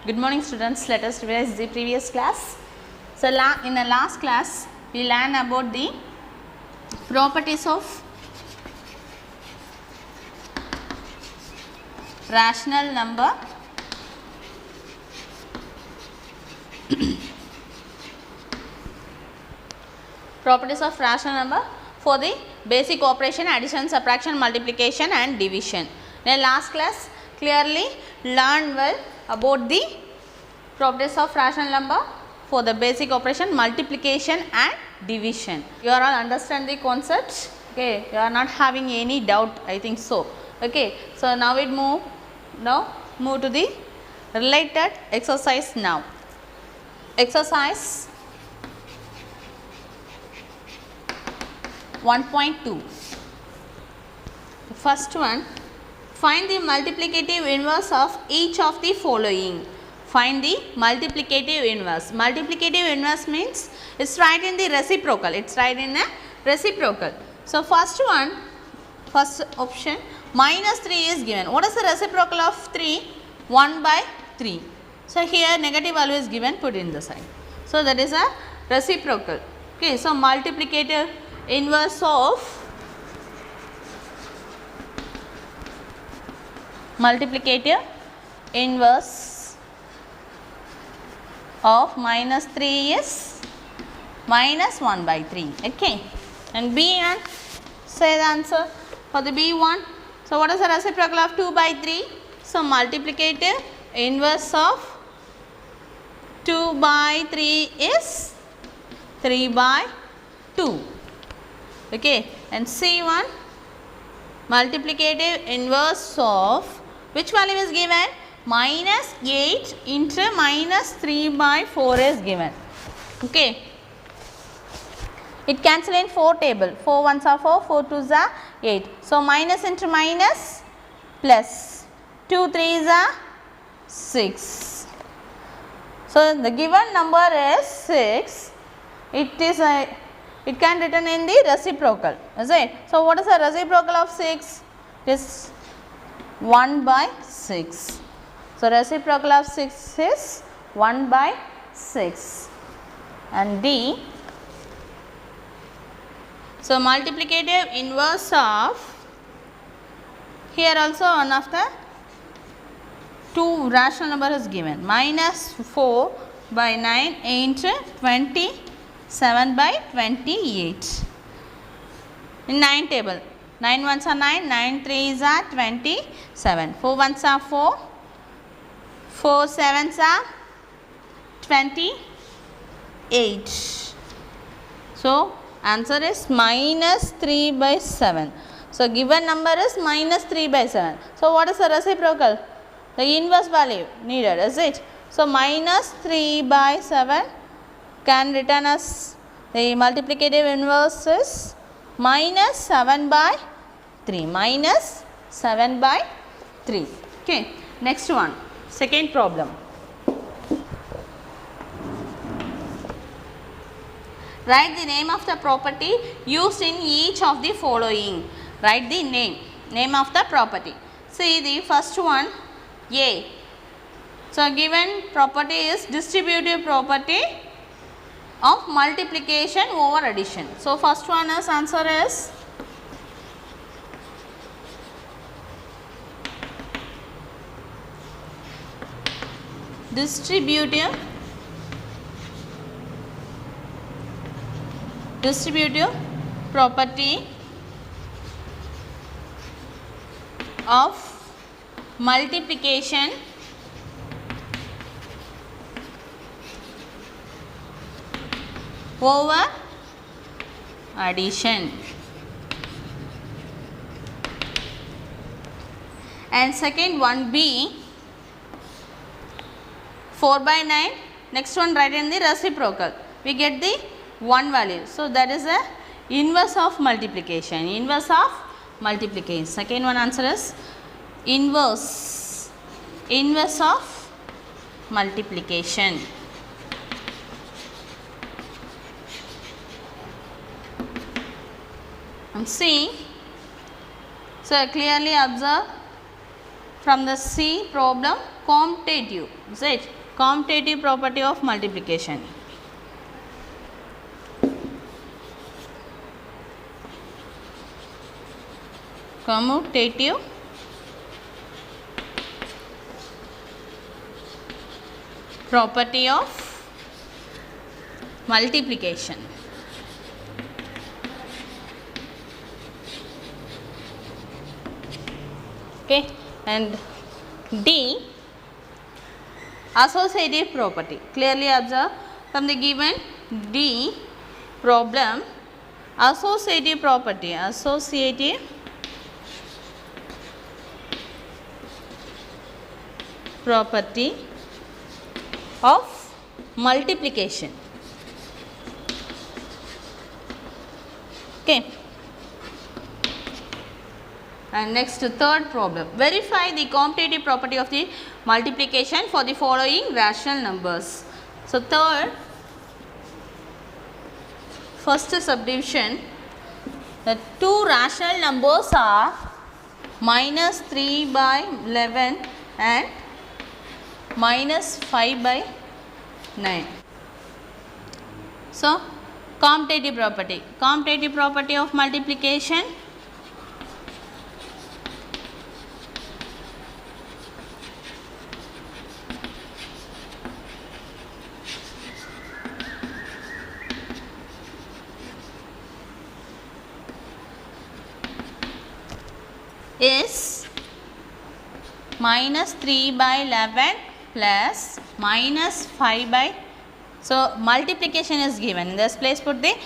Good morning students, let us revise the previous class. So in the last class we learned about the properties of rational number properties of rational number for the basic operation, addition, subtraction, multiplication and division. In the last class clearly learned well about the properties of rational number for the basic operation, multiplication and division. You are all understand the concepts, okay? You are not having any doubt, I think so, okay? So now we move to the related exercise now. Exercise 1.2. The first one, find the multiplicative inverse of each of the following. Find the multiplicative inverse. Multiplicative inverse means it's right in the reciprocal. It's right in a reciprocal. So first one, first option, minus 3 is given. What is the reciprocal of 3? 1 by 3. So here negative value is given, put in the side. So that is a reciprocal. Okay, so multiplicative inverse of minus 3 is minus 1 by 3. Okay, and B1, say the answer for the B1. So what is the reciprocal of 2 by 3? So multiplicative inverse of 2 by 3 is 3 by 2. Okay, and C1, multiplicative inverse of which value is given? Minus 8 into minus 3 by 4 is given. Okay, it cancel in 4 table. 4 ones are 4, 4 twos are 8. So minus into minus plus 2 threes are 6. So the given number is 6. It can written in the reciprocal, is it? So what is the reciprocal of 6? It is 1 by 6. So reciprocal of 6 is 1 by 6. And D, so multiplicative inverse of, here also one of the two rational number is given, minus 4 by 9 into 27 by 28. In 9 table, 9 ones are 9, 9 threes are 27, 4 ones are 4, 4 sevens are 28. So answer is minus 3 by 7. So given number is minus 3 by 7. So what is the reciprocal? The inverse value needed, is it? So minus 3 by 7 can written as the multiplicative inverse is minus 7 by 3. Minus 7 by 3. Okay. Next one. Second problem. Write the name of the property used in each of the following. Write the name of the property. See the first one, A. So given property is distributive property of multiplication over addition. So first one is answer is distributive property of multiplication over addition. And second one, B, 4 by 9, next one write in the reciprocal, we get the 1 value. So that is the inverse of multiplication, Second one answer is inverse of multiplication. And C, so clearly observe from the C problem, commutative, is it? Commutative property of multiplication. Commutative property of multiplication. Okay, and D, associative property. Clearly observe from the given D problem, associative property, associative property of multiplication. Okay. And next, third problem, verify the commutative property of the multiplication for the following rational numbers. So, first subdivision, the two rational numbers are minus 3 by 11 and minus 5 by 9. So, commutative property of multiplication, is minus 3 by 11 plus minus 5 by, so multiplication is given, in this place put the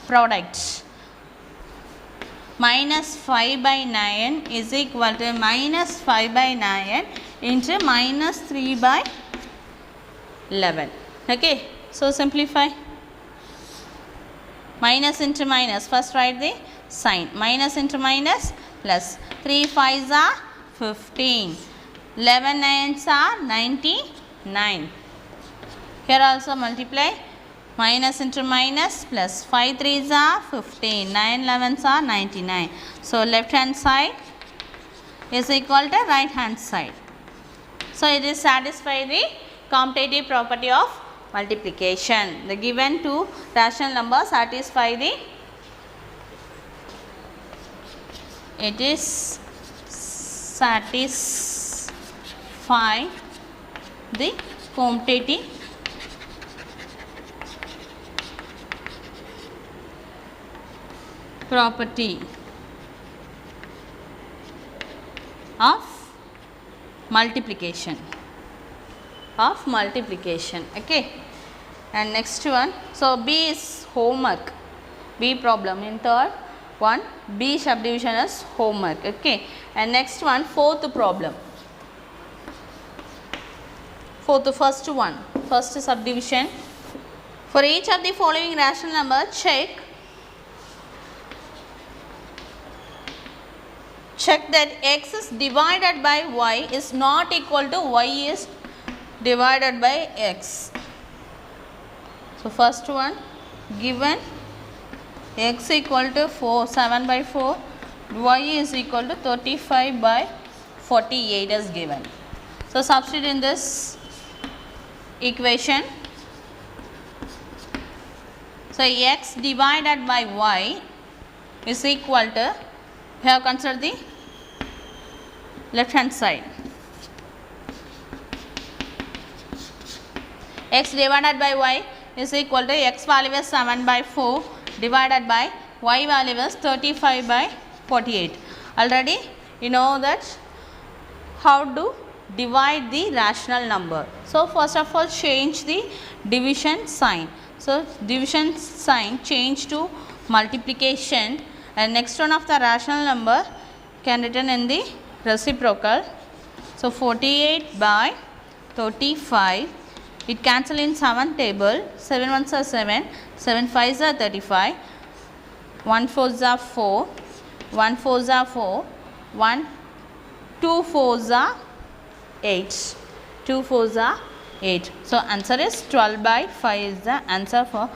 product, minus 5 by 9 is equal to minus 5 by 9 into minus 3 by 11. Okay, so simplify, minus into minus, first write the sign, minus into minus plus, 3 5s are 15, 11 9s are 99. Here also multiply, minus into minus plus, 5 3s are 15, 9 11s are 99. So, left hand side is equal to right hand side. So, it is satisfy the commutative property of multiplication. The given two rational numbers satisfy the, it is satisfy the commutative property of multiplication. Okay, and next one, so B is homework, B problem in third one, B subdivision is homework. Okay, and next one, fourth problem, first subdivision, for each of the following rational number check that x is divided by y is not equal to y is divided by x. So, first one, given x equal to 7 by 4, y is equal to 35 by 48 is given. So, substitute in this equation. So, x divided by y is equal to, we have considered the left hand side, x divided by y is equal to, x value is 7 by 4 divided by y value is 35 by 48. Already you know that how to divide the rational number. So, first of all change the division sign. So, division sign change to multiplication, and next one of the rational number can written in the reciprocal. So, 48 by 35, it cancel in 7 table, 7 ones are 7, 7 5s are 35, 1 4s are 4, 1 4s are 4, 1 2 4s are 8, 2 4s are 8. So, answer is 12 by 5 is the answer for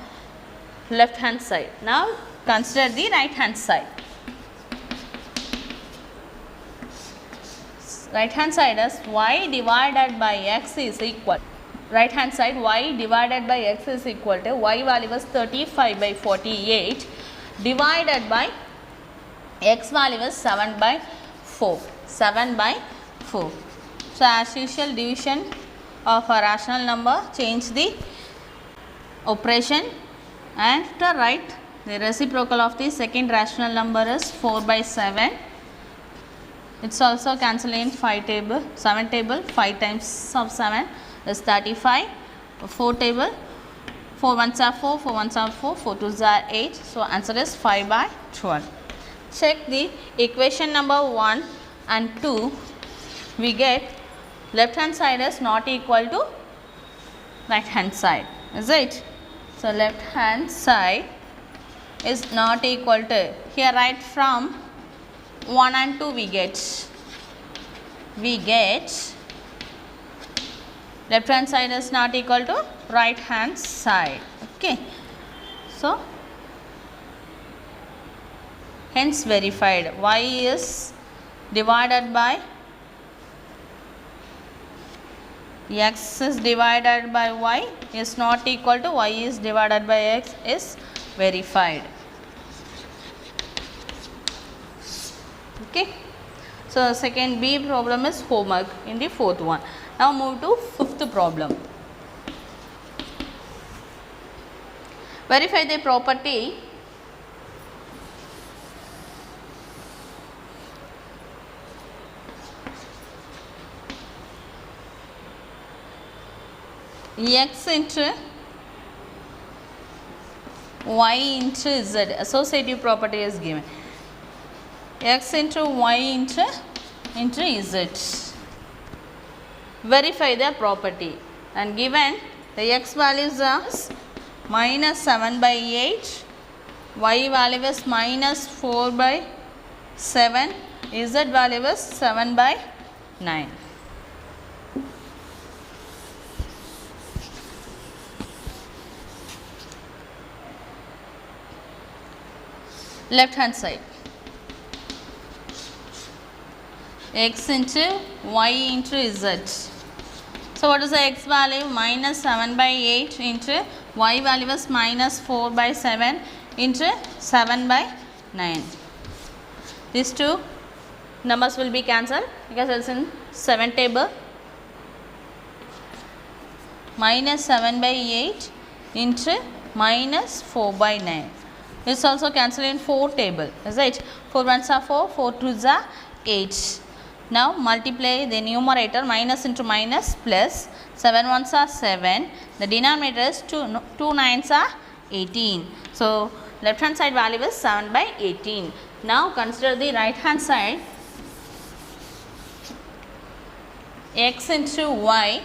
left hand side. Now, consider the right hand side. right hand side as y divided by x is equal. Right hand side y divided by x is equal to y value was 35 by 48 divided by x value was 7 by 4. 7 by 4. So as usual, division of a rational number, change the operation and write the reciprocal of the second rational number is 4 by 7. It's also cancel in 5 table, 7 table, 5 times of 7 is 35, 4 table, 4 ones are 4, 4 ones are 4, 4 twos are 8. So answer is 5 by 12. Check the equation number 1 and 2, we get left hand side is not equal to right hand side, is it? So left hand side is not equal to, here right from 1 and 2 we get left hand side is not equal to right hand side, okay. So hence verified, y is divided by x is divided by y is not equal to y is divided by x is verified, okay. So second B problem is homework in the fourth one. Now move to fifth problem. Verify the property x into y into z. Associative property is given. X into y into z. Verify the property and given the x values are minus 7 by 8, y value is minus 4 by 7, z value is 7 by 9. Left hand side, x into y into z. So what is the x value? Minus 7 by 8 into y value is minus 4 by 7 into 7 by 9. These two numbers will be cancelled because it is in 7 table. Minus 7 by 8 into minus 4 by 9. This is also cancelled in 4 table, is it? 4 ones are 4, 4 twos are 8. Now multiply the numerator, minus into minus plus, 7 ones are 7, the denominator is 2 nines are 18. So left hand side value is 7 by 18. Now consider the right hand side, x into y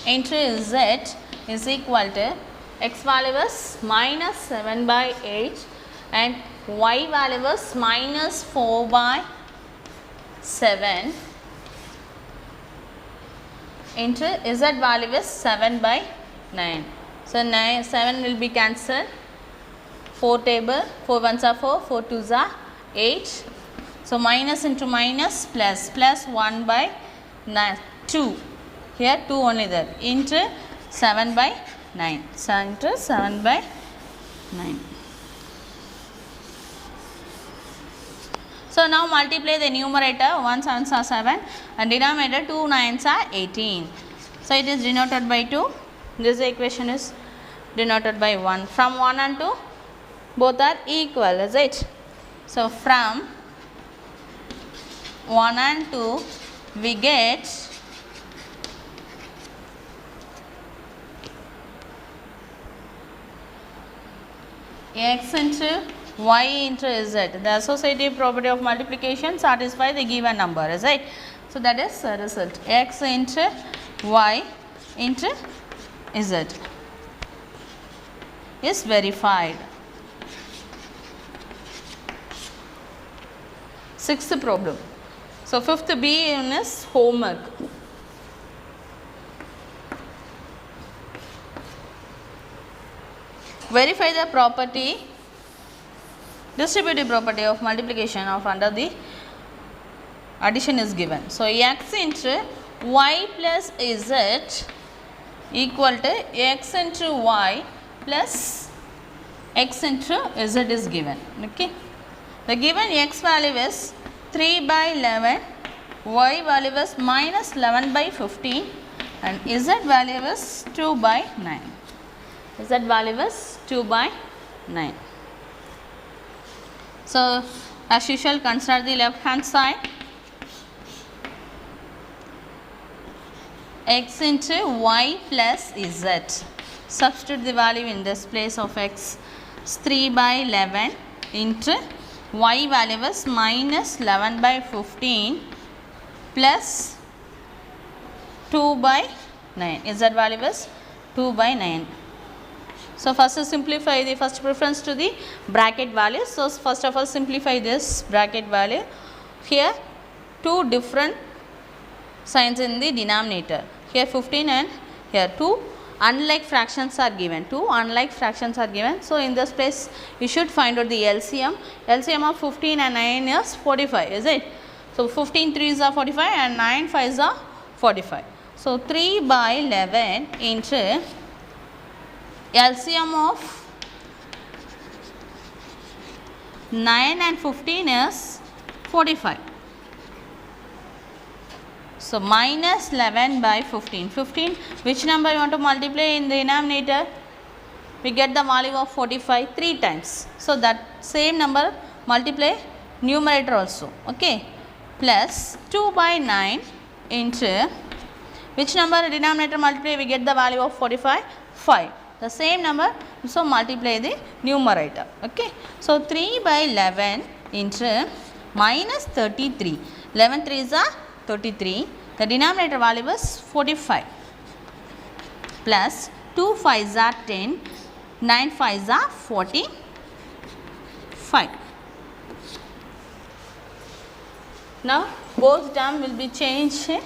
into z is equal to, x value is minus 7 by 8 and y value is minus 4 by 7 into z value is 7 by 9. So 7 will be cancelled, 4 table, 4 ones are 4, 4 twos are 8. So minus into minus plus, plus 1 by 2, here 2 only there, into 7 by 9, so into 7 by 9. So now multiply the numerator, 1 7s are 7 and denominator 2 9s are 18. So it is denoted by 2, this equation is denoted by 1. From 1 and 2 both are equal, is it? So from 1 and 2 we get x into y into z. The associative property of multiplication satisfies the given number, is it? So that is the result, x into y into z is verified. Sixth problem. So fifth B is homework. Verify the property, distributive property of multiplication of under the addition is given. So x into y plus z equal to x into y plus x into z is given. Okay, the given x value is 3 by 11, y value is minus 11 by 15 and z value is 2 by 9. Z value is 2 by 9. So as usual, consider the left hand side. X into y plus z. Substitute the value in this place of x. It's 3 by 11 into y value is minus 11 by 15 plus 2 by 9. Z value is 2 by 9. So first simplify the first preference to the bracket value. So first of all simplify this bracket value. Here two different signs in the denominator. Here 15 and here 2 unlike fractions are given. 2 unlike fractions are given. So in this place you should find out the LCM. LCM of 15 and 9 is 45, is it? So 15 3s are 45 and 9 5s are 45. So 3 by 11 into LCM of 9 and 15 is 45. So minus 11 by 15. 15, which number you want to multiply in the denominator? We get the value of 45 3 times. So that same number multiply numerator also. Okay. Plus 2 by 9 into which number denominator multiply? We get the value of 45 5. The same number, so multiply the numerator. Okay. So 3 by 11 into minus 33. 11 3s are 33. The denominator value is 45 plus 2 5s are 10. 9 5s are 45. Now both term will be changed to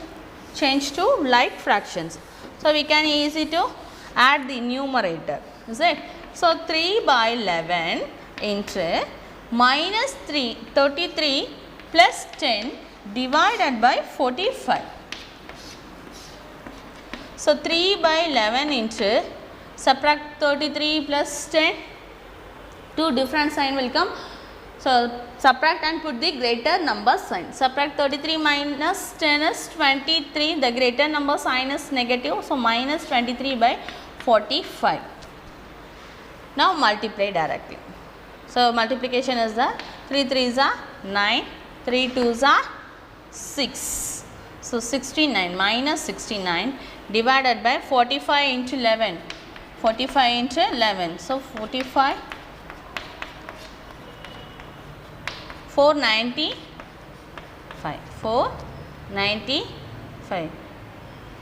like fractions. So we can easy to add the numerator, is it? So 3 by 11 into minus 33 plus 10 divided by 45. So 3 by 11 into subtract 33 plus 10, two different sign will come. So subtract and put the greater number sign. Subtract 33 minus 10 is 23. The greater number sign is negative. So minus 23 by 45. Now multiply directly. So multiplication is the 3 3s are 9. 3 2s are 6. So 69 minus 69 divided by 45 into 11. 45 into 11. So 45. 495. 495.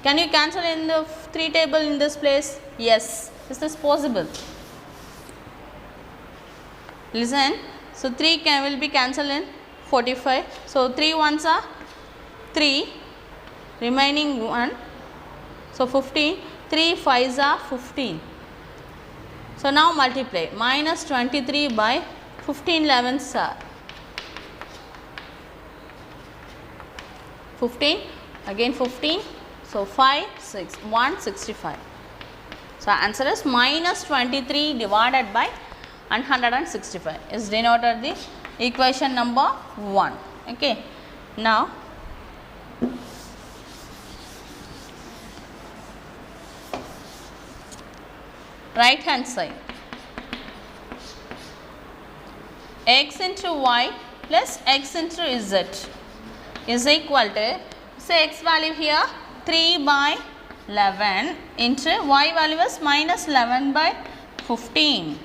Can you cancel in the 3 table in this place? Yes. Is this possible? Listen. So 3 will be cancelled in 45. So 3 ones are 3. Remaining 1. So 15. 3 5s are 15. So now multiply. Minus 23 by 15 11s are 15, again 15, so 5, 6, 165. So answer is minus 23 divided by 165 is denoted the equation number 1. Okay. Now right hand side, x into y plus x into z is equal to, say x value here 3 by 11 into y value is minus 11 by 15.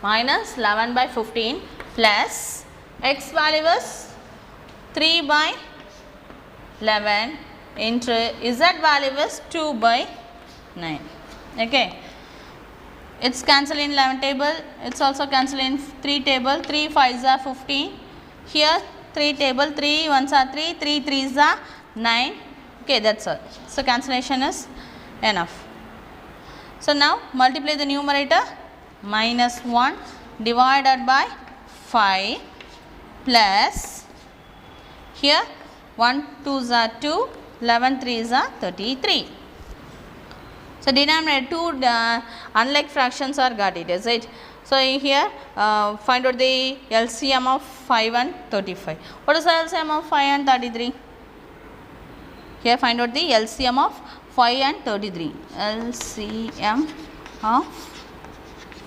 Minus 11 by 15 plus x value is 3 by 11 into z value is 2 by 9. Okay. It's cancelled in 11 table. It's also cancelled in 3 table. 3 5s are 15. Here 3 table, 3 1s are 3, 3 3s are 9. Okay, that's all. So cancellation is enough. So now multiply the numerator. Minus 1 divided by 5 plus here 1 2s are 2, 11 3s are 33. So denominator 2 unlike fractions are got it, is it? So here find out the LCM of 5 and 35. What is the LCM of 5 and 33? Here find out the LCM of 5 and 33. LCM of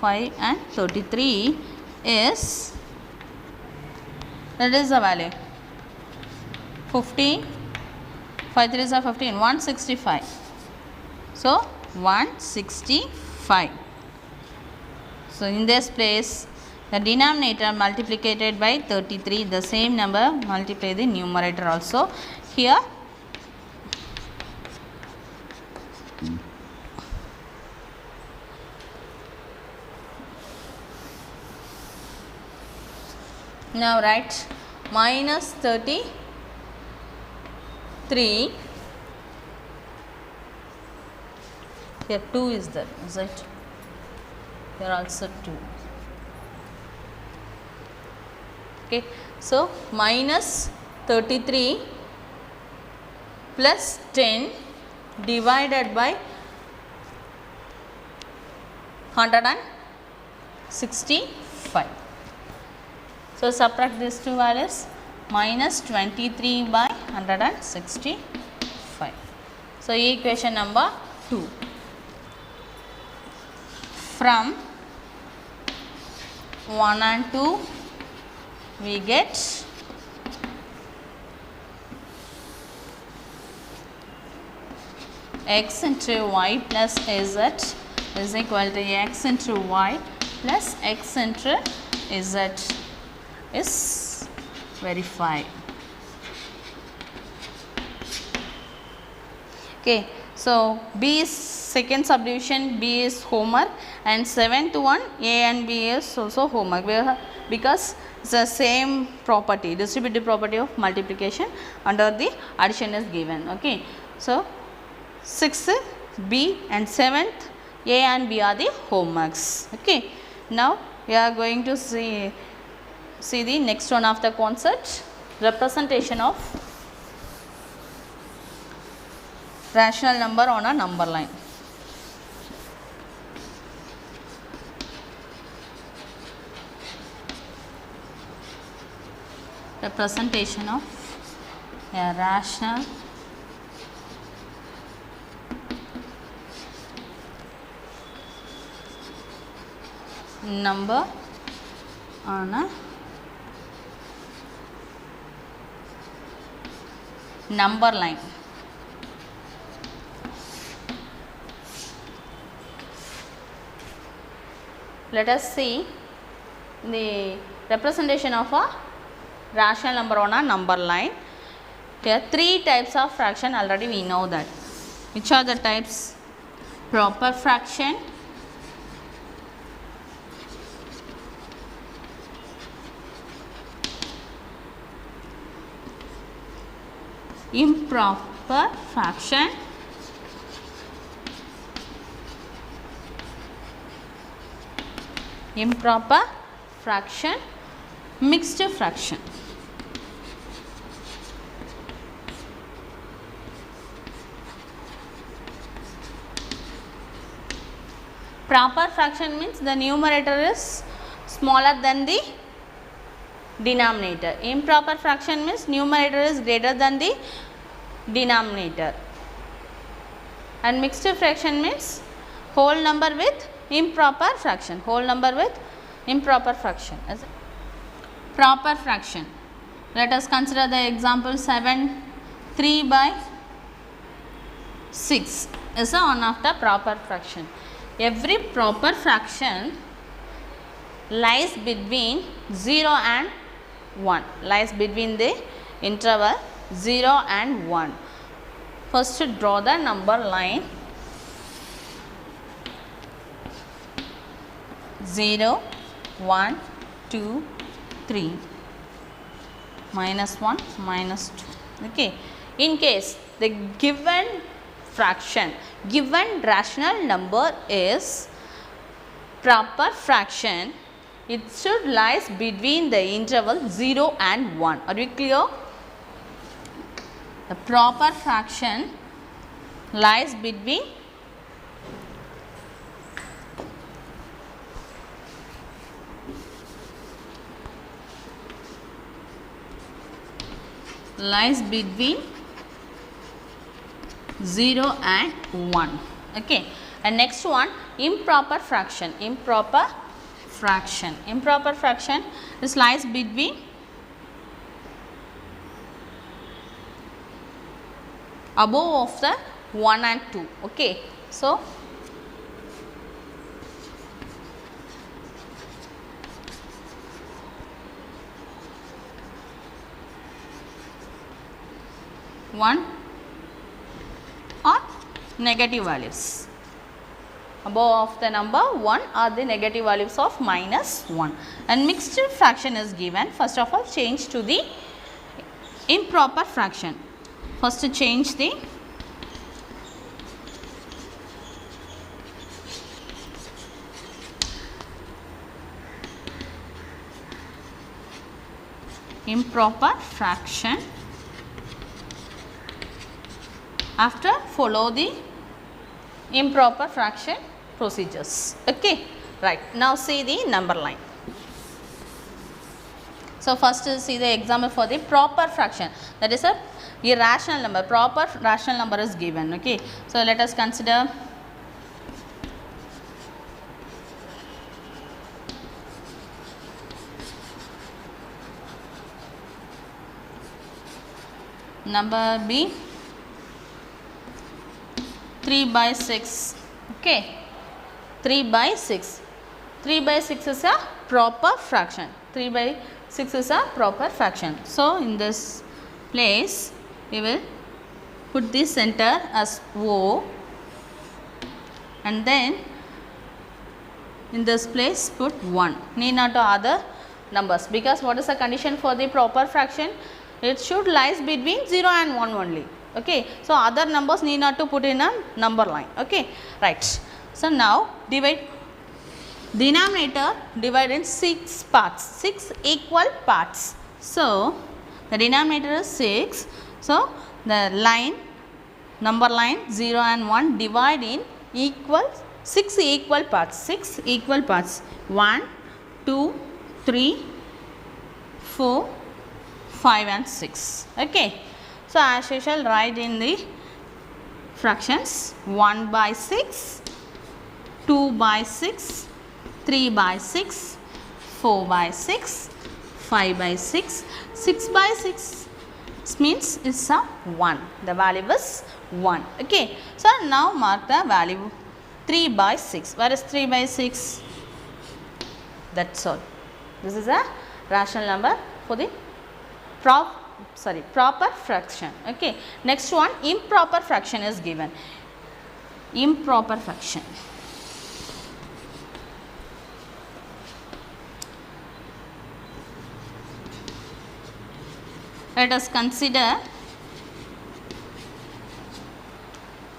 5 and 33 is, that is the value 15, 5 3s are 15, 165. So 165. So in this place the denominator multiplied by 33, the same number multiply the numerator also. Here now write minus 33. Here 2 is there, is it? Here also 2. Okay, so minus 33 plus 10 divided by 165. So subtract these two values, minus 23 by 165. So equation number 2. From 1 and 2 we get x into y plus z is equal to x into y plus x into z is verified. Okay, so B is second subdivision, B is homework, and seventh one A and B is also homework, because it's the same property, distributive property of multiplication under the addition is given. Okay, so 6th B and 7th A and B are the homeworks. Okay, now we are going to see the next one of the concept, representation of rational number on a number line. Representation of a rational number on a number line. Let us see the representation of a rational number on a number line. There are 3 types of fraction, already we know that. Which are the types? Proper fraction, improper fraction, improper fraction, mixed fraction. Proper fraction means the numerator is smaller than the denominator. Improper fraction means numerator is greater than the denominator. And mixed fraction means whole number with improper fraction. Whole number with improper fraction. Proper fraction. Let us consider the example 7, 3 by 6 is one of the proper fraction. Every proper fraction lies between 0 and 1, lies between the interval 0 and 1. First draw the number line 0, 1, 2, 3, minus 1, minus 2. Okay. In case the given fraction, given rational number is proper fraction, it should lies between the interval 0 and 1. Are we clear? The proper fraction lies between lies between 0 and 1. Okay. And next one, improper fraction. Improper fraction. Improper fraction is lies between above of the 1 and 2. Okay. So, one or negative values. Above of the number 1 are the negative values of minus 1. And mixed fraction is given. First of all, change to the improper fraction. First to change the improper fraction. After follow the improper fraction procedures. Okay, right. Now see the number line. So first see the example for the proper fraction, that is a irrational number. Proper rational number is given. Okay, so let us consider number B 3/6. Okay, 3/6. 3/6 is a proper fraction. 3/6 is a proper fraction. So in this place we will put the center as O, and then in this place put 1. Need not to other numbers, because what is the condition for the proper fraction? It should lies between 0 and 1 only. Okay, so other numbers need not to put in a number line. Okay, right. So now divide denominator, divide in 6 parts, 6 equal parts. So the denominator is 6. So the line, number line 0 and 1 divide in equal 6 equal parts. 6 equal parts. 1, 2, 3, 4, 5 and 6. Okay. So as usual, write in the fractions 1/6, 2/6, 3/6, 4/6, 5/6, 6/6 means it's a 1. The value is 1. Okay. So now mark the value 3/6. Where is 3/6? That's all. This is a rational number for the proper fraction. Okay. Next one, improper fraction is given. Improper fraction. Let us consider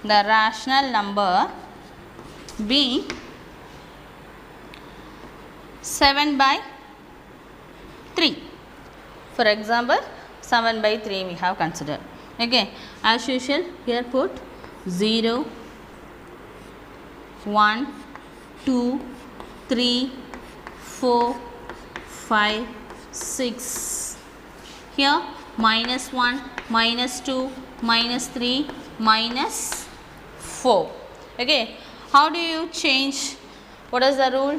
the rational number being 7/3. For example, 7/3 we have considered. Okay, as usual here put 0, 1, 2, 3, 4, 5, 6. Here -1, -2, -3, -4. Okay, how do you change? What is the rule?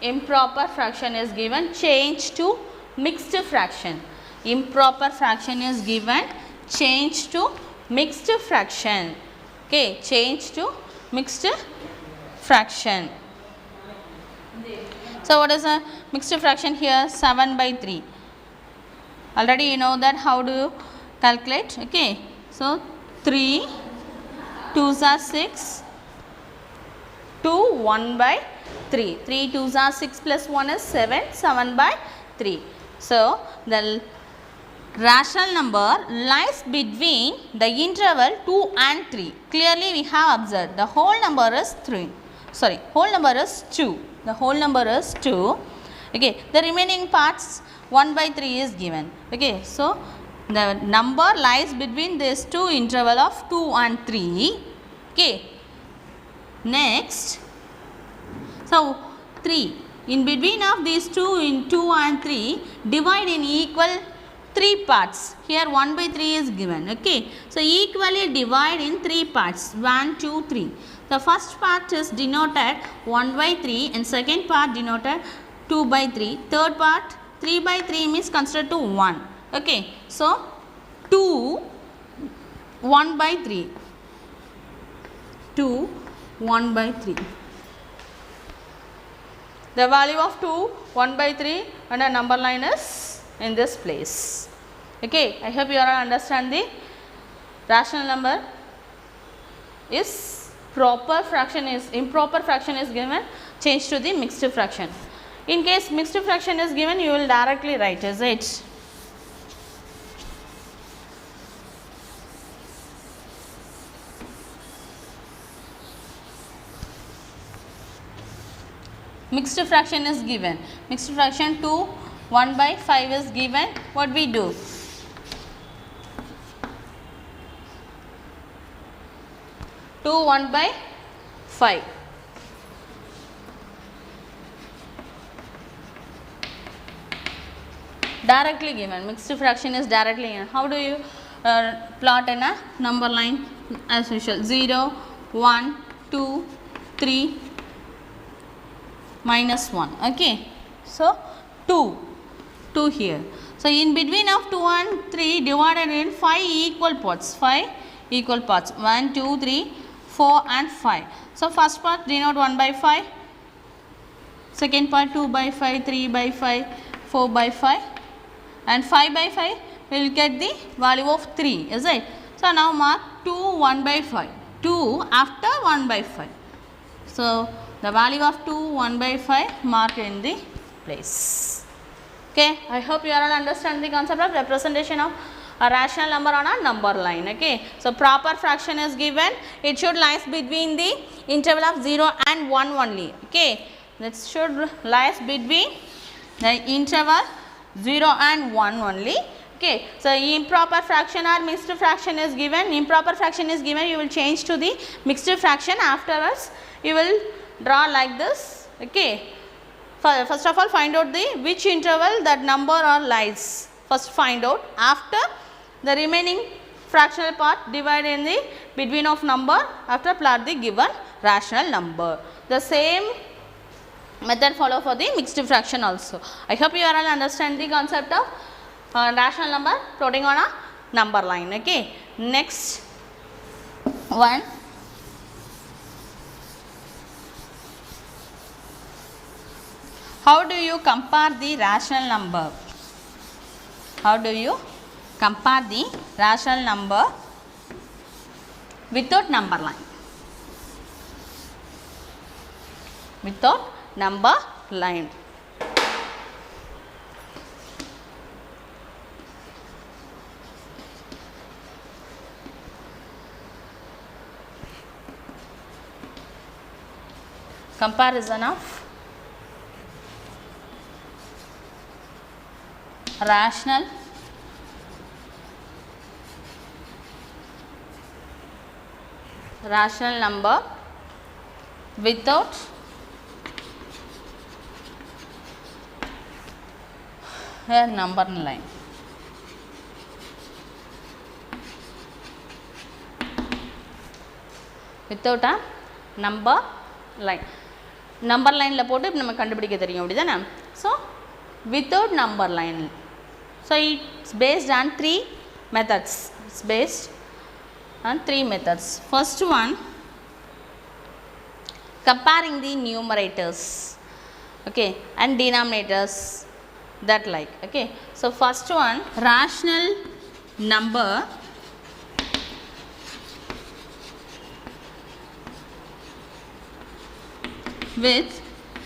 Improper fraction is given, change to mixed fraction. Improper fraction is given, change to mixed fraction. Okay, change to mixed fraction. So what is a mixed fraction here? 7/3. Already you know that how do you calculate? Okay, so 3 2s are 6, 2 1/3. 3 2s are 6 plus 1 is 7, 7/3. So the rational number lies between the interval 2 and 3. Clearly we have observed the whole number is 3. Sorry, whole number is 2. The whole number is 2. Okay, the remaining parts 1/3 is given. Okay, so the number lies between these two interval of 2 and 3. Okay. Next, so 3 in between of these two in 2 and 3 divide in equal 3 parts. Here 1 by 3 is given. Okay. So equally divide in 3 parts, 1, 2, 3. The first part is denoted 1 by 3 and second part denoted 2 by 3. Third part 3 by 3 means considered to 1. Okay. So 2 1 by 3. 2 1 by 3. The value of 2 1 by 3 and a number line is in this place. Okay. I hope you all understand the rational number is proper fraction is improper fraction is given, change to the mixed fraction. In case mixed fraction is given, you will directly write, is it? Mixed fraction is given. Mixed fraction 2 1 by 5 is given. What we do? Two 1 by 5. Directly given. Mixed fraction is directly given. How do you plot in a number line? As usual, 0, 1, 2, 3, minus 1. Okay. So 2 here. So in between of 2 and 3 divided in 5 equal parts. 5 equal parts. 1, 2, 3, 4 and 5. So first part denote 1 by 5. Second part 2 by 5, 3 by 5, 4 by 5. And 5 by 5 we will get the value of 3. Is it? So now mark 2 1 by 5. 2 after 1 by 5. So the value of 2 1 by 5 mark in the place. Okay. I hope you all understand the concept of representation of a rational number on a number line. Okay. So proper fraction is given. It should lies between the interval of 0 and 1 only. Okay. That should lies between the interval 0 and 1 only. Okay. So improper fraction or mixed fraction is given. Improper fraction is given. You will change to the mixed fraction. Afterwards, you will draw like this. Okay. First of all, find out the which interval that number or lies. First find out. After the remaining fractional part divide in the between of number. After plot the given rational number. The same method follow for the mixed fraction also. I hope you all understand the concept of rational number plotting on a number line. Okay. Next one. How do you compare the rational number? How do you compare the rational number without number line? Without number line. Comparison of rational number without a number line. Without a number line. Number line la போட்டு நம்ம கண்டுபிடிக்க தெரியும் அப்படிதானே. So without number line. So it's based on 3 methods. It's based on 3 methods. First one, comparing the numerators, okay, and denominators, that like. Okay. So first one, rational number with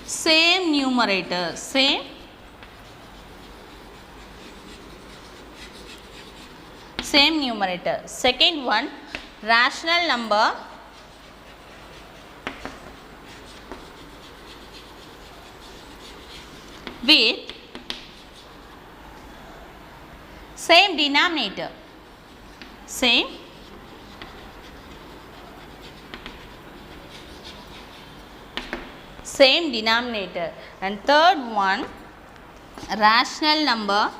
same numerator, same numerator. Second one, rational number with same denominator, same denominator. And third one, rational number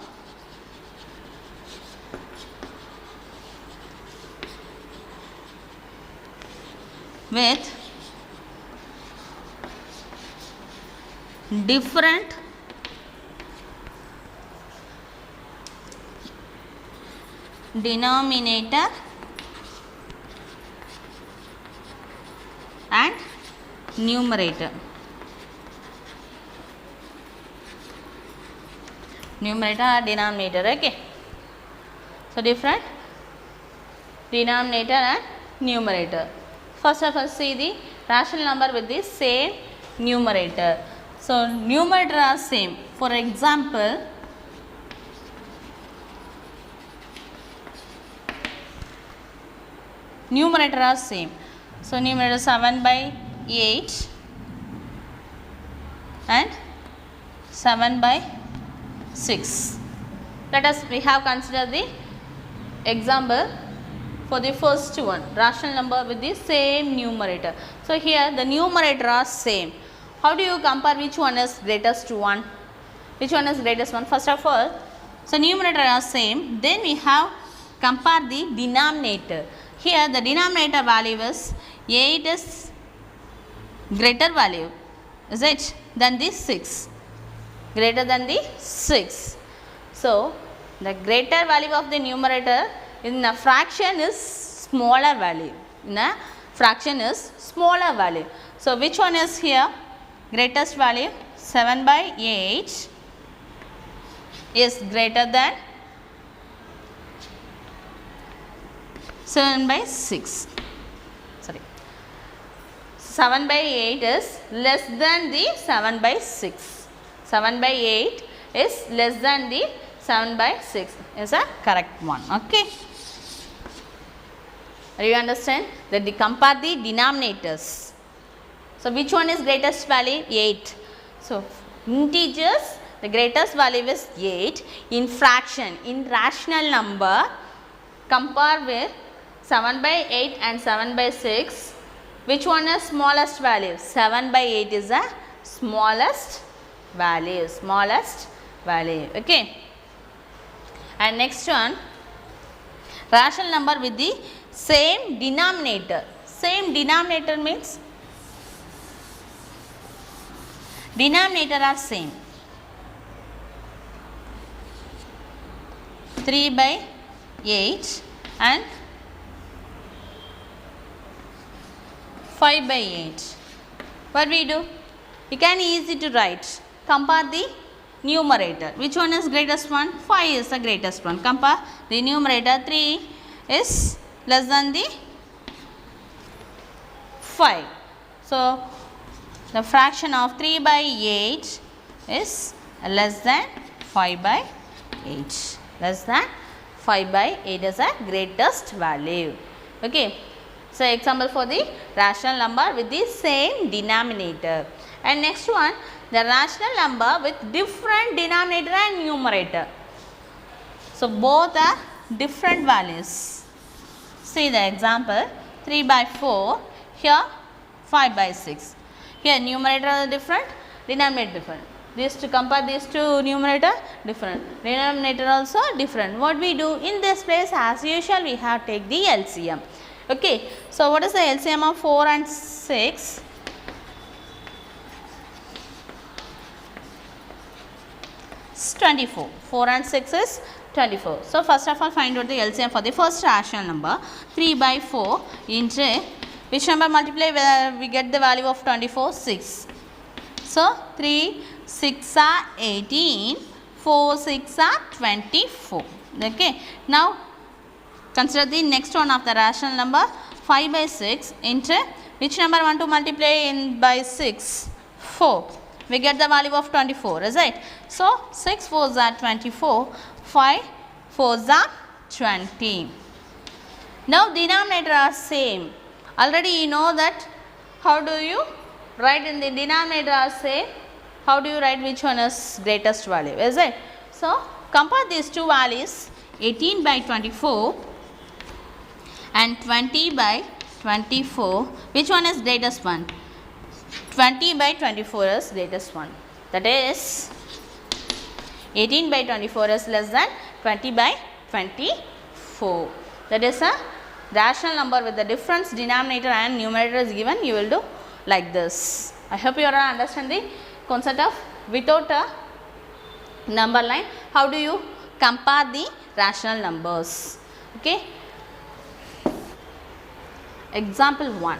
with different denominator and numerator. Numerator or denominator, okay. So different denominator and numerator. First of all, see the rational number with the same numerator. So numerator are same. For example, numerator are same. So numerator 7 by 8 and 7 by 6. Let us, we have considered the example for the first one, rational number with the same numerator. So here the numerator are same. How do you compare which one is greatest one? Which one is greatest one? First of all, so numerator are same. Then we have compare the denominator. Here the denominator value is 8 is greater value, is it, than the 6, greater than the 6. So the greater value of the numerator in a fraction is smaller value, in a fraction is smaller value. So which one is here greatest value? 7 by 8 is greater than 7 by 6. Sorry, 7 by 8 is less than the 7 by 6. 7 by 8 is less than the 7 by 6 is a correct one. Okay. Do you understand? That they compare the denominators. So which one is greatest value? 8. So integers, the greatest value is 8. In fraction, in rational number, compare with 7 by 8 and 7 by 6. Which one is smallest value? 7 by 8 is the smallest value. Smallest value. Okay. And next one, rational number with the same denominator. Same denominator means denominator are same. 3 by 8 and 5 by 8. What we do? You can easy to write. Compare the numerator. Which one is greatest one? 5 is the greatest one. Compare the numerator. 3 is less than the 5. So the fraction of 3 by 8 is less than 5 by 8. Less than 5 by 8 is the greatest value. Okay. So example for the rational number with the same denominator. And next one, the rational number with different denominator and numerator. So both are different values. See the example, 3 by 4, here 5 by 6. Here numerator are different, denominator different. This to compare these two numerator different, denominator also different. What we do in this place, as usual, we have take the LCM. Okay. So what is the LCM of 4 and 6? It's 24. 4 and 6 is 24. So first of all, find out the LCM for the first rational number. 3 by 4 into which number multiply where we get the value of 24? 6. So 3 6 are 18, 4 6 are 24. Okay. Now consider the next one of the rational number, 5 by 6 into which number want to multiply in by 6? 4. We get the value of 24, is it? So 6 4s are 24, 5 4s are 20. Now denominator are same. Already you know that how do you write in the denominator are same. How do you write which one is greatest value, is it? So compare these two values. 18 by 24 and 20 by 24. Which one is greatest one? 20 by 24 is greatest one. That is 18 by 24 is less than 20 by 24. That is a rational number with the difference denominator and numerator is given. You will do like this. I hope you are understanding the concept of without a number line. How do you compare the rational numbers? Okay. Example 1.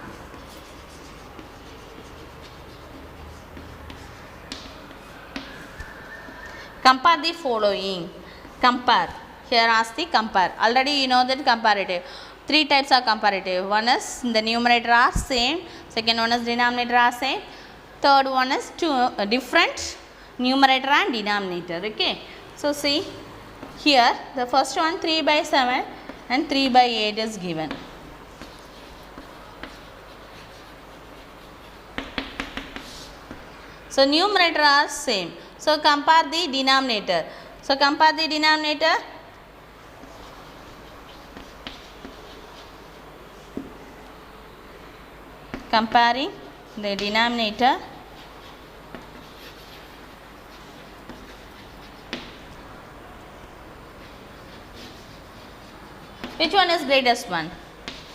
Compare the following. Compare. Here ask the compare. Already you know that comparative. Three types of comparative. One is the numerator are same. Second one is denominator are same. Third one is different numerator and denominator. Okay. So see here the first one 3 by 7 and 3 by 8 is given. So numerator are same. So compare the denominator. So compare the denominator. Comparing the denominator. Which one is greatest one?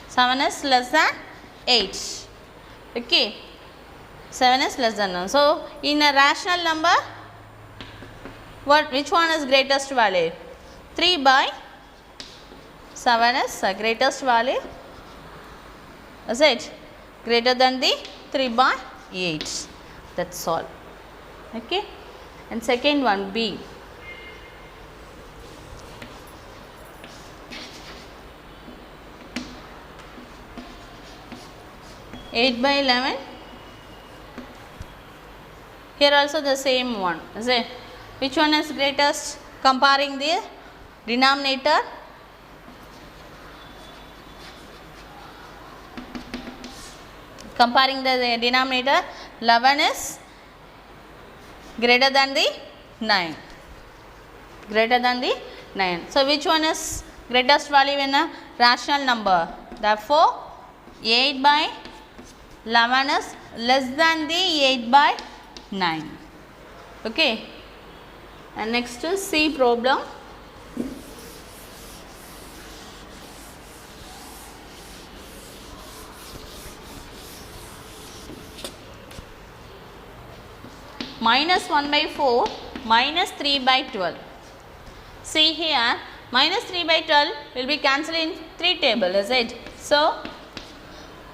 7 is less than 8. Okay. 7 is less than 1. So in a rational number, which one is greatest value? 3 by 7 is the greatest value. Is it greater than the 3 by 8? That's all. Okay. And second one B. 8 by 11. Here also the same one. Is it? Which one is greatest? Comparing the denominator. Comparing the denominator, 11 is greater than the 9. Greater than the 9. So which one is greatest value in a rational number? Therefore 8 by 11 is less than the 8 by 9. Okay. And next is C problem. Minus 1 by 4 minus 3 by 12. See here, minus 3 by 12 will be cancelled in 3 table, is it? So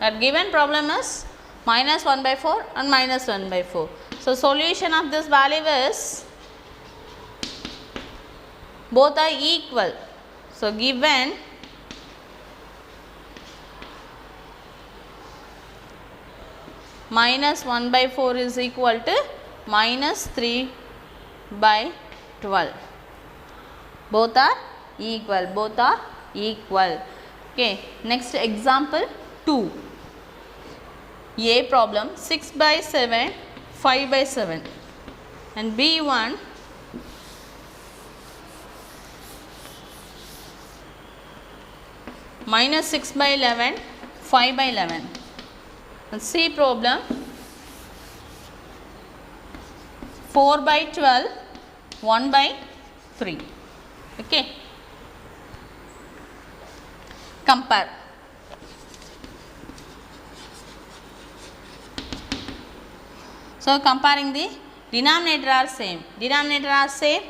our given problem is minus 1 by 4 and minus 1 by 4. So solution of this value is both are equal. So given minus 1 by 4 is equal to minus 3 by 12. Both are equal. Both are equal. Okay. Next example 2. A problem 6 by 7, 5 by 7. And B1 minus 6 by 11, 5 by 11. And C problem 4 by 12, 1 by 3. Okay. Compare. So comparing the denominator are same. Denominator are same.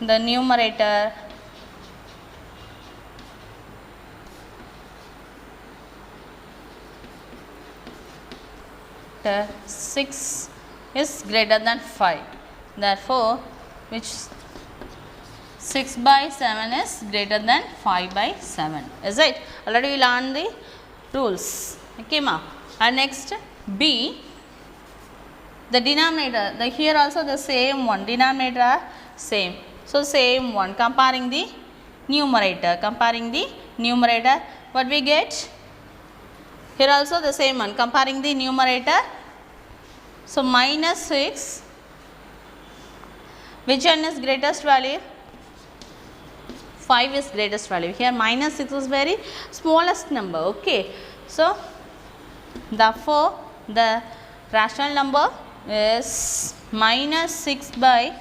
The numerator the 6 is greater than 5. Therefore, which 6 by 7 is greater than 5 by 7. Is it? Already we learned the rules. Okay, ma. And next B. The denominator. The here also the same one. Denominator are same. So same one. Comparing the numerator. Comparing the numerator. What we get? Here also the same one. Comparing the numerator. So minus 6, which one is greatest value? 5 is greatest value. Here minus 6 is very smallest number. Okay. So therefore the rational number is minus 6 by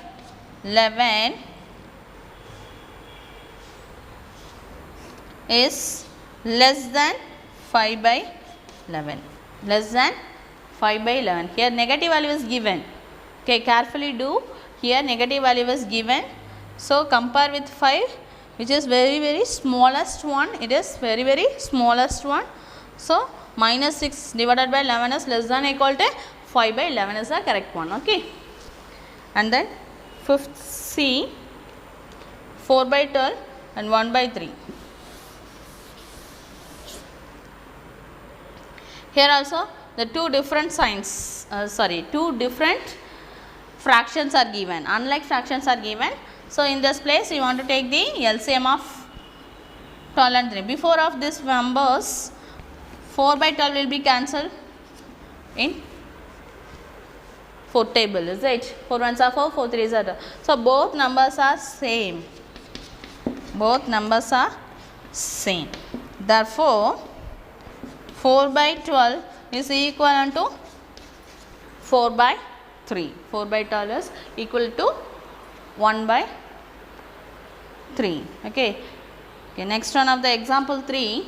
11 is less than 5 by 11. Less than 5 by 11. Here negative value is given. Okay, carefully do. Here negative value is given. So compare with 5, which is very smallest one. It is very smallest one. So minus 6 divided by 11 is less than or equal to 5 by 11 is the correct one. Okay. And then fifth C, 4 by 12 and 1 by 3. Here also the two different signs, two different fractions are given, unlike fractions are given. So in this place you want to take the LCM of 12 and 3. Before of this numbers, 4 by 12 will be cancelled in 4th table, is it? 4 ones are 4, 4 threes are 2. So both numbers are same. Both numbers are same. Therefore 4 by 12 is equivalent to 4 by 3. 4 by 12 is equal to 1 by 3. Okay. Okay. Next one of the example 3.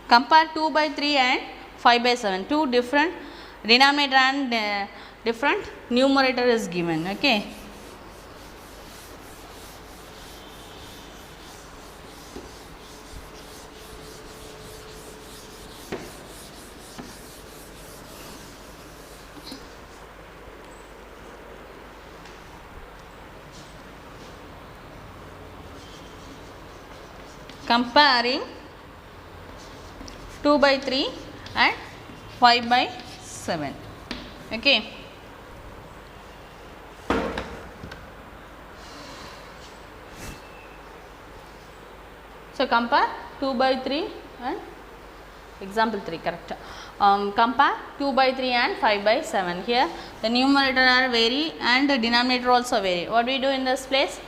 Compare 2 by 3 and 5 by 7. Two different denominator and different numerator is given. Okay. Comparing 2 by 3 and 5 by 7. Okay. So compare 2 by 3 and example 3, correct. Compare 2 by 3 and 5 by 7. Here the numerator are vary and the denominator also vary. What we do in this place?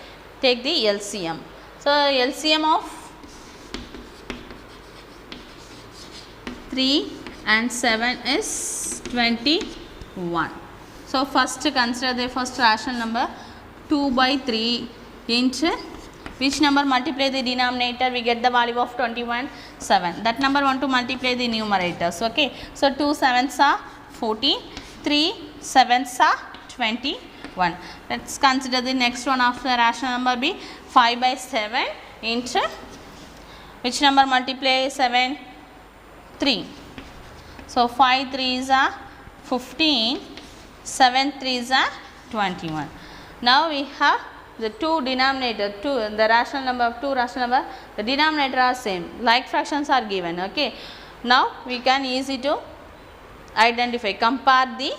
Take the LCM. So LCM of 3 and 7 is 21. So first consider the first rational number 2 by 3 into which number multiply the denominator, we get the value of 21, 7. That number want to multiply the numerators. Okay. So 2 7s are 14, 3 7s are 21. Let's consider the next one of the rational number be 5 by 7 into which number multiply 7? 3. So 5 3s are 15, 7 3s are 21. Now we have the two denominator, the rational number of two rational number, the denominator are same, like fractions are given. Okay. Now we can easy to identify, compare the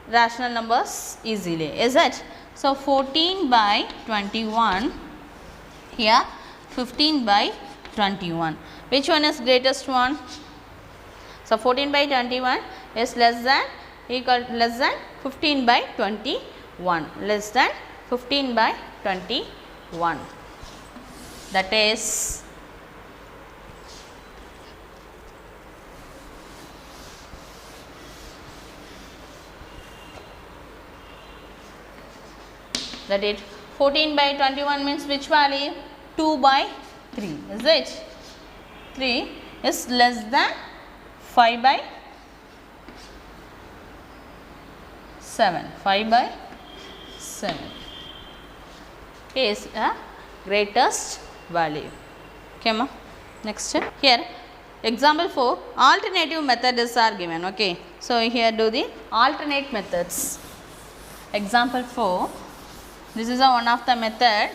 rational numbers easily, is it? So 14 by 21, here 15 by 21. Which one is greatest one? So 14 by 21 is less than 15 by 21, less than 15 by 21. That is that it 14 by 21 means which value? 2 by 3, is it? 3 is less than 5 by 7. 5 by 7 is a greatest value. Okay, ma. Next here example 4, alternative methods are given. Okay, so here do the alternate methods. Example 4, this is a one of the method.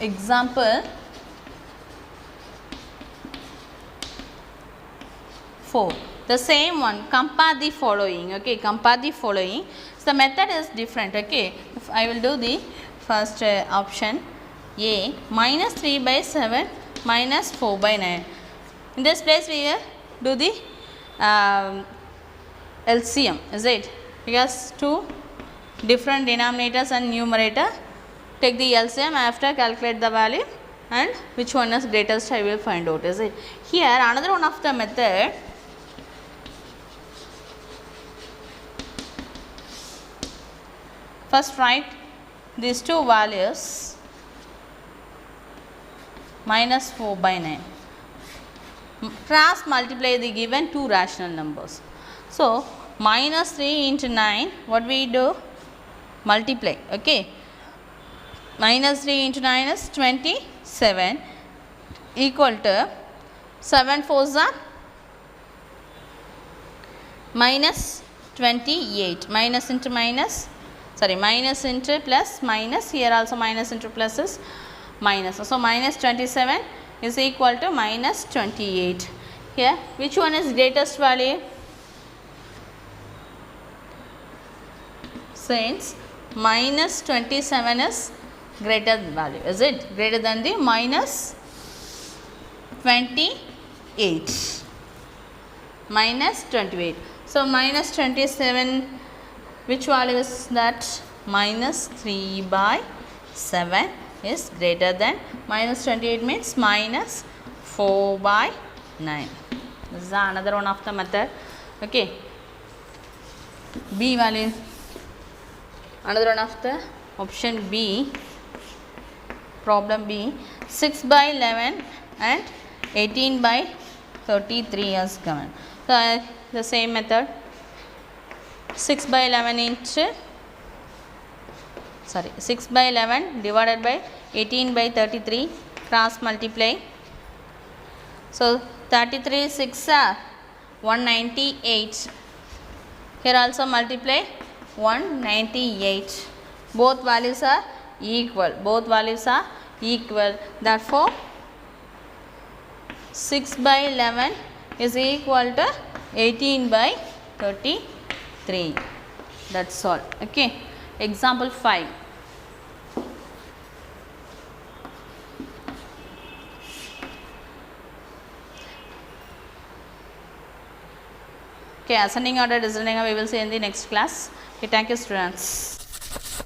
Example 4. the same one, compare the following. Okay, compare the following. So the method is different. Okay, if I will do the first option A, minus 3 by 7 minus 4 by 9. In this place we will do the LCM, is it? Because two different denominators and numerator, take the LCM, after calculate the value and which one is greatest I will find out, is it? Here another one of the method, first write these two values minus 4 by 9, cross multiply the given two rational numbers. So minus 3 into 9, what we do? Multiply. Okay, minus 3 into 9 is 27, equal to 7 fours are minus 28, minus into minus, sorry, minus into plus minus, here also minus into plus is minus. So minus 27 is equal to minus 28. Here which one is greatest value? Since minus 27 is greater value, is it? Greater than the minus 28. Minus 28. So minus 27, which value is that? Minus 3 by 7 is greater than minus 28, means minus 4 by 9. This is another one of the method. Okay, B value, another one of the option B, problem B, 6 by 11 and 18 by 33 is given. So the same method, 6 by 11 into, sorry, 6 by 11 divided by 18 by 33, cross multiply. So 33 6 are 198. Here also multiply 198. Both values are equal. Both values are equal. Therefore 6 by 11 is equal to 18 by 33. That's all. Okay. Example 5. Okay, ascending order, descending order we will see in the next class. Okay, thank you students.